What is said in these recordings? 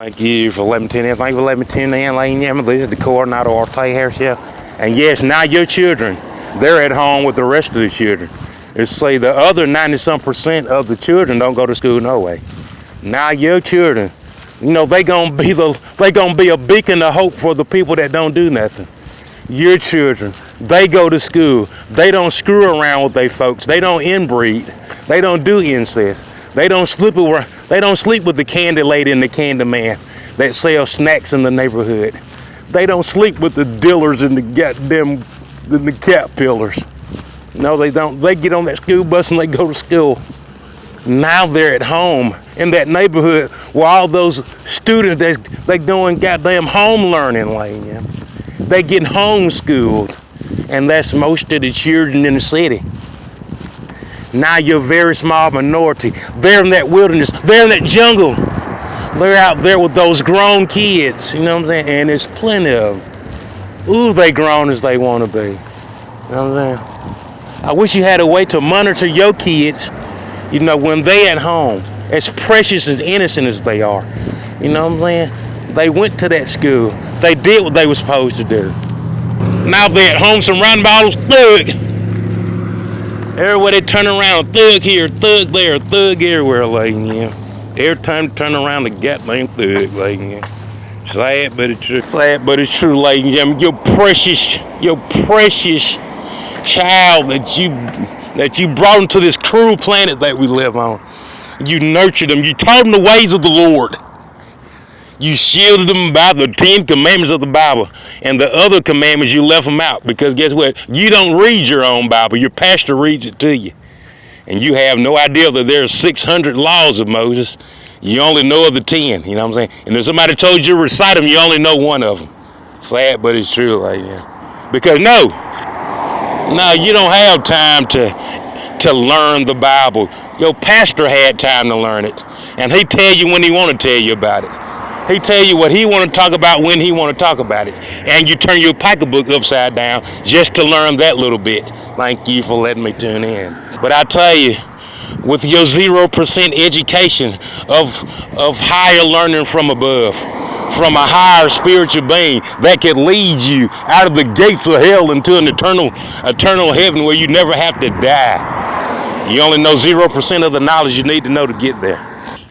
Thank you for letting me tune in. Thank you for letting me tune in, ladies and This is the coordinator of our Hair Show. And yes, now your children, they're at home with the rest of the children. It's say the other 90-some% of the children don't go to school no way. Now your children, they gonna be a beacon of hope for the people that don't do nothing. Your children, they go to school. They don't screw around with their folks. They don't inbreed. They don't do incest. They don't sleep with the candy lady and the candy man that sell snacks in the neighborhood. They don't sleep with the dealers and the cat pillars. No, they don't. They get on that school bus and they go to school. Now they're at home in that neighborhood where all those students they doing goddamn home learning, they getting homeschooled, and that's most of the children in the city. Now you're a very small minority. They're in that wilderness. They're in that jungle. They're out there with those grown kids. You know what I'm saying? And there's plenty of them. Ooh, they grown as they want to be. You know what I'm saying? I wish you had a way to monitor your kids, when they at home, as precious as innocent as they are. You know what I'm saying? They went to that school. They did what they were supposed to do. Now they're at home surrounded by all those thugs. Everywhere they turn around, a thug here, a thug there, a thug everywhere, Every time they turn around, the goddamn thug, Sad, but it's true. Sad, but it's true, ladies and gentlemen. Your precious child that you brought into this cruel planet that we live on. You nurtured them. You taught them the ways of the Lord. You shielded them by the 10 commandments of the Bible, and the other commandments you left them out, because guess what? You don't read your own Bible. Your pastor reads it to you, and you have no idea that there's 600 laws of Moses. You only know of the 10. You know what I'm saying? And if somebody told you to recite them, you only know one of them. Sad, but it's true, because no, you don't have time to learn the Bible. Your pastor had time to learn it, and he tell you when he want to tell you about it. He tell you what he want to talk about when he want to talk about it. And you turn your pocketbook upside down just to learn that little bit. Thank you for letting me tune in. But I tell you, with your 0% education of higher learning from above, from a higher spiritual being that can lead you out of the gates of hell into an eternal heaven where you never have to die. You only know 0% of the knowledge you need to know to get there.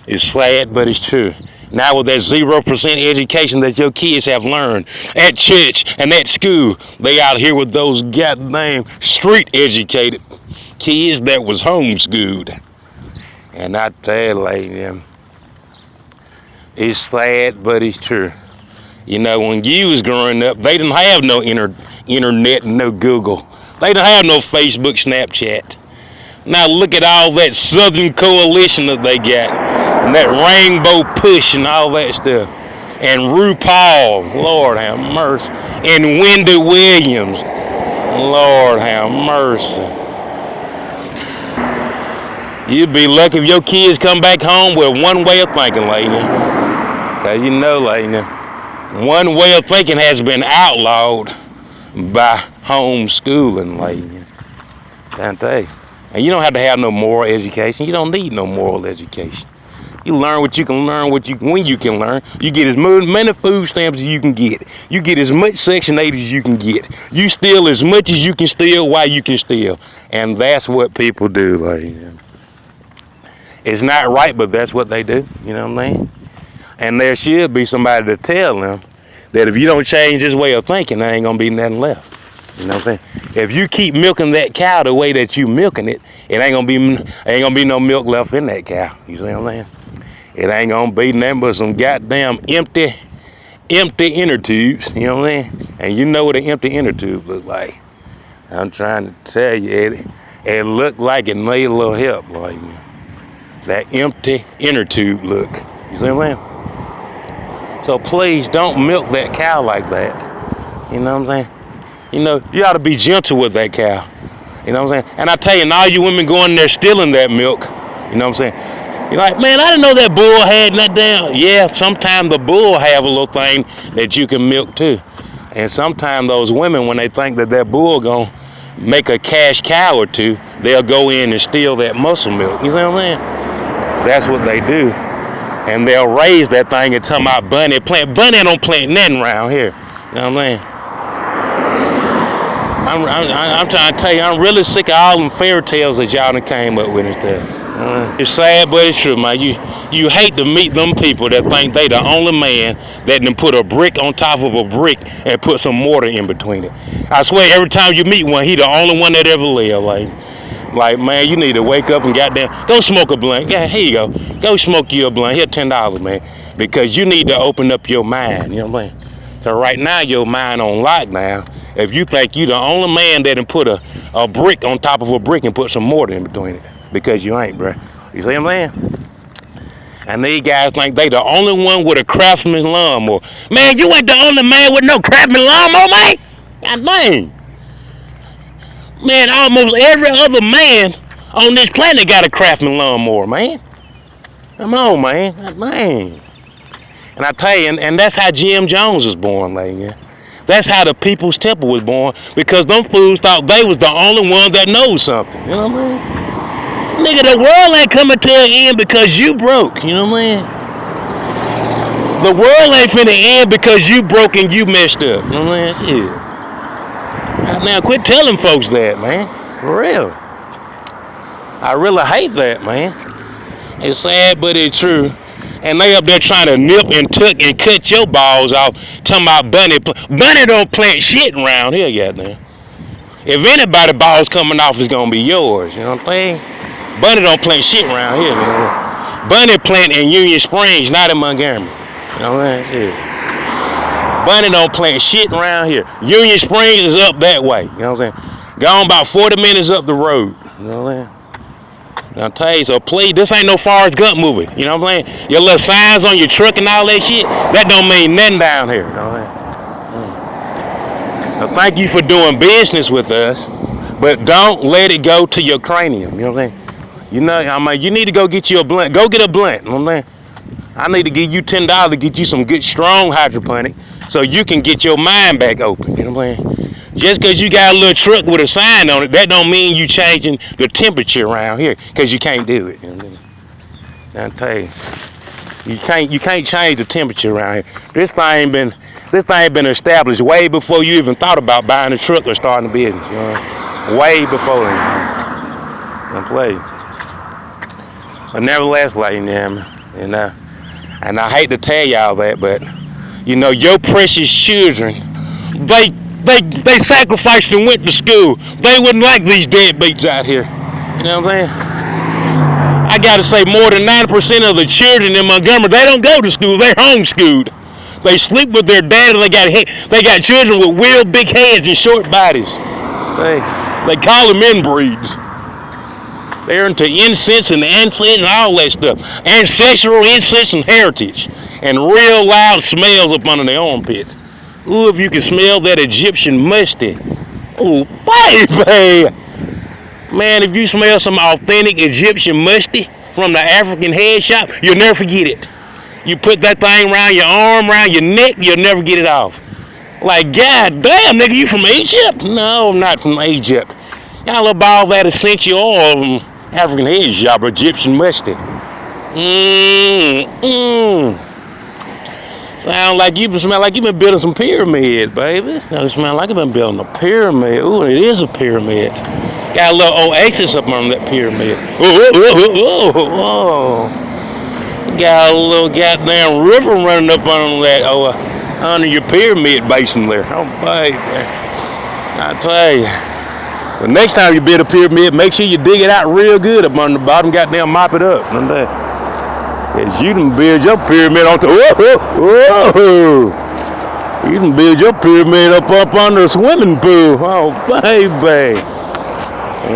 It's sad, but it's true. Now with that 0% education that your kids have learned at church and at school, they out here with those goddamn street educated kids that was homeschooled. And I tell you, lady, it's sad, but it's true. When you was growing up, they didn't have no internet and no Google. They didn't have no Facebook, Snapchat. Now look at all that Southern Coalition that they got. And that Rainbow Push and all that stuff. And RuPaul, Lord have mercy. And Wendy Williams, Lord have mercy. You'd be lucky if your kids come back home with one way of thinking, lady. Because lady, one way of thinking has been outlawed by homeschooling, lady. Can't tell you. And you don't have to have no moral education. You don't need no moral education. You learn what you can learn, when you can learn. You get as many food stamps as you can get. You get as much Section 8 as you can get. You steal as much as you can steal while you can steal. And that's what people do, lady. It's not right, but that's what they do. You know what I mean? And there should be somebody to tell them that if you don't change this way of thinking, there ain't gonna be nothing left. You know what I'm saying? If you keep milking that cow the way that you milking it, it ain't gonna be no milk left in that cow. You see what I'm saying? It ain't gonna be nothing but some goddamn empty inner tubes. You know what I'm saying? And you know what an empty inner tube look like. I'm trying to tell you, it looked like it need a little help, like that empty inner tube look. You see what I'm saying? So please don't milk that cow like that. You know what I'm saying? You ought to be gentle with that cow. You know what I'm saying? And I tell you, and all you women going there stealing that milk, you know what I'm saying? You're like, man, I didn't know that bull had that damn. Yeah, sometimes the bull have a little thing that you can milk too. And sometimes those women, when they think that bull gonna make a cash cow or two, they'll go in and steal that muscle milk. You see what I'm saying? That's what they do. and they'll raise that thing and tell my Bunny plant. Bunny don't plant nothing around here. You know what I'm saying? I'm trying to tell you, I'm really sick of all them fairy tales that y'all done came up with and stuff. It's sad, but it's true, man. You hate to meet them people that think they the only man that done put a brick on top of a brick and put some mortar in between it. I swear, every time you meet one, he the only one that ever lived. Like, man, you need to wake up and goddamn go smoke a blunt. Yeah, here you go. Go smoke you a blunt. Here, $10, man, because you need to open up your mind. You know what I'm saying? Cause right now your mind on lockdown. If you think you the only man that done put a brick on top of a brick and put some mortar in between it, because you ain't, bro. You see what I'm saying? And these guys think they the only one with a Craftsman lawnmower. Man, you ain't the only man with no Craftsman lawnmower, man. God dang. Man, almost every other man on this planet got a Craftsman lawnmower, man. Come on, man. God dang. And I tell you, and that's how Jim Jones was born, man. That's how the People's Temple was born, because them fools thought they was the only one that knows something. You know what I mean? Nigga, the world ain't coming to an end because you broke. You know what I mean? The world ain't finna end because you broke and you messed up. You know what I mean? Shit. Now quit telling folks that, man. For real. I really hate that, man. It's sad, but it's true. And they up there trying to nip and tuck and cut your balls off, talking about Bunny. Bunny don't plant shit around here yet, man. If anybody balls coming off, it's gonna be yours. You know what I'm saying? Bunny don't plant shit around here, man. Bunny plant in Union Springs, not in Montgomery. You know what I'm saying? Yeah. Bunny don't plant shit around here. Union Springs is up that way. You know what I'm saying? Gone about 40 minutes up the road. You know what I'm saying? I'll tell you, so please, this ain't no Forrest Gump movie. You know what I'm saying? Your little signs on your truck and all that shit, that don't mean nothing down here. You know what I'm saying? Now, thank you for doing business with us, but don't let it go to your cranium. You know what I'm saying? You know, I mean, you need to go get you a blunt. Go get a blunt. You know what I'm saying? I need to give you $10 to get you some good, strong hydroponic so you can get your mind back open. You know what I'm saying? Just because you got a little truck with a sign on it, that don't mean you changing the temperature around here, because you can't do it. You know what I mean? I'll tell you, you can't change the temperature around here. This thing been established way before you even thought about buying a truck or starting a business. You know, way before then. Don't play. But nevertheless, ladies and gentlemen, and I hate to tell y'all that, but you know, your precious children, they sacrificed and went to school. They wouldn't like these deadbeats out here. You know what I'm saying? I gotta say, more than 90% of the children in Montgomery, they don't go to school. They're homeschooled. They sleep with their dad, and they got children with real big heads and short bodies. They call them inbreeds. They're into incense and ancestors and all that stuff. Ancestral incense and heritage. And real loud smells up under their armpits. Ooh, if you can smell that Egyptian mustard. Ooh, baby. Man, if you smell some authentic Egyptian mustard from the African head shop, you'll never forget it. You put that thing around your arm, around your neck, you'll never get it off. Like, god damn, nigga, you from Egypt? No, I'm not from Egypt. Got a little ball of that essential oil from African head shop, Egyptian mustard. Sound like you smell like you've been building some pyramids, baby. You smell like you've been building a pyramid. Ooh, it is a pyramid. Got a little oasis up on that pyramid. Oh. Got a little goddamn river running up on that, under your pyramid basin there. Oh, baby. I tell you. The next time you build a pyramid, make sure you dig it out real good up on the bottom, goddamn mop it up. Cause you done build your pyramid on top. Whoa. You done build your pyramid up under a swimming pool. Oh, baby.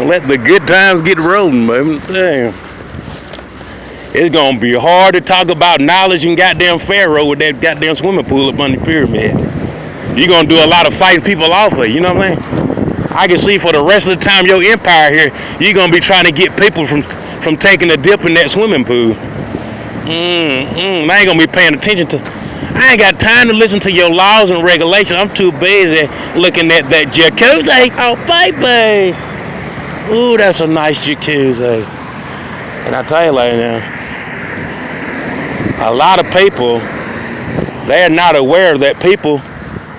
Let the good times get rolling, baby. Damn. It's gonna be hard to talk about knowledge and goddamn Pharaoh with that goddamn swimming pool up on the pyramid. You're gonna do a lot of fighting people off of, you know what I mean? I can see for the rest of the time your empire here, you're gonna be trying to get people from taking a dip in that swimming pool. I ain't gonna be paying attention to. I ain't got time to listen to your laws and regulations. I'm too busy looking at that jacuzzi. Oh, baby. Ooh, that's a nice jacuzzi. And I tell you later now, a lot of people, they're not aware that people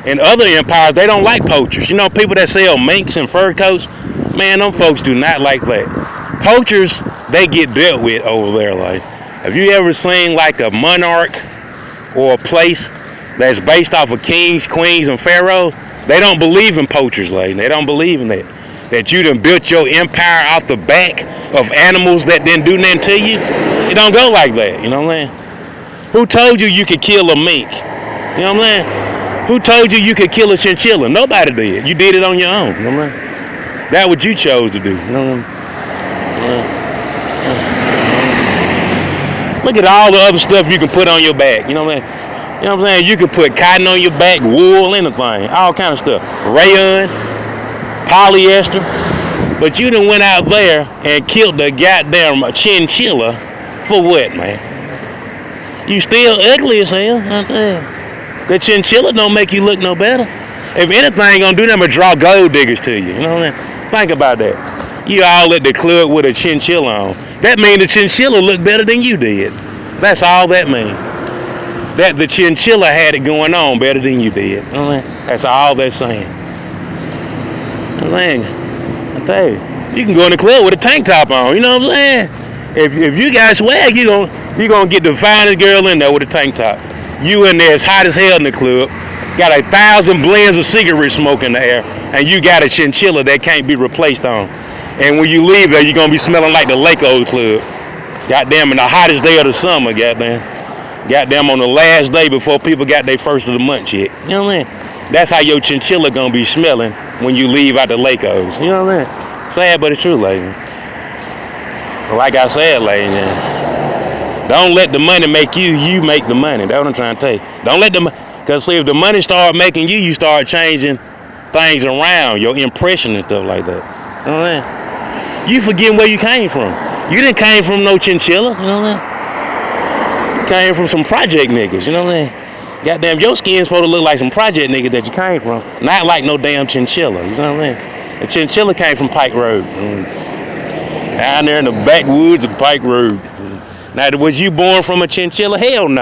in other empires, they don't like poachers. You know, people that sell minks and fur coats, man, them folks do not like that. Poachers, they get dealt with over there. Like, have you ever seen like a monarch or a place that's based off of kings, queens, and pharaohs? They don't believe in poachers, like, they don't believe in that. That you done built your empire off the back of animals that didn't do nothing to you. It don't go like that, you know what I'm saying? Who told you you could kill a mink? You know what I'm saying? Who told you you could kill a chinchilla? Nobody did. You did it on your own. You know what I mean? That's what you chose to do. You know what I mean? Look at all the other stuff you can put on your back. You know what I mean? You know what I'm saying? You can put cotton on your back, wool, anything, all kind of stuff. Rayon, polyester. But you done went out there and killed the goddamn chinchilla for what, man? You still ugly as hell. The chinchilla don't make you look no better. If anything gonna do nothing but draw gold diggers to you. You know what I mean? Think about that. You all at the club with a chinchilla on. That means the chinchilla looked better than you did. That's all that means. That the chinchilla had it going on better than you did. You know what I mean? That's all they're saying. I tell you, you can go in the club with a tank top on. You know what I'm saying? If you got swag, you gonna get the finest girl in there with a tank top. You in there as hot as hell in the club, got 1,000 blends of cigarette smoke in the air, and you got a chinchilla that can't be replaced on. And when you leave there, you're gonna be smelling like the Lake-O Club. Goddamn, in the hottest day of the summer, goddamn. Goddamn, on the last day before people got their first of the month check. You know what I mean? That's how your chinchilla gonna be smelling when you leave out the Lake-O's. You know what I mean? Sad, but it's true, lady. Like I said, lady, don't let the money make you, you make the money. That's what I'm trying to tell you. Don't let them, because see, if the money start making you, you start changing things around, your impression and stuff like that. You know what I mean? You forgetting where you came from. You didn't came from no chinchilla, you know what I mean? You came from some project niggas, you know what I mean? Goddamn, your skin's supposed to look like some project niggas that you came from. Not like no damn chinchilla, you know what I mean? The chinchilla came from Pike Road. Down there in the backwoods of Pike Road. Now, was you born from a chinchilla? Hell no.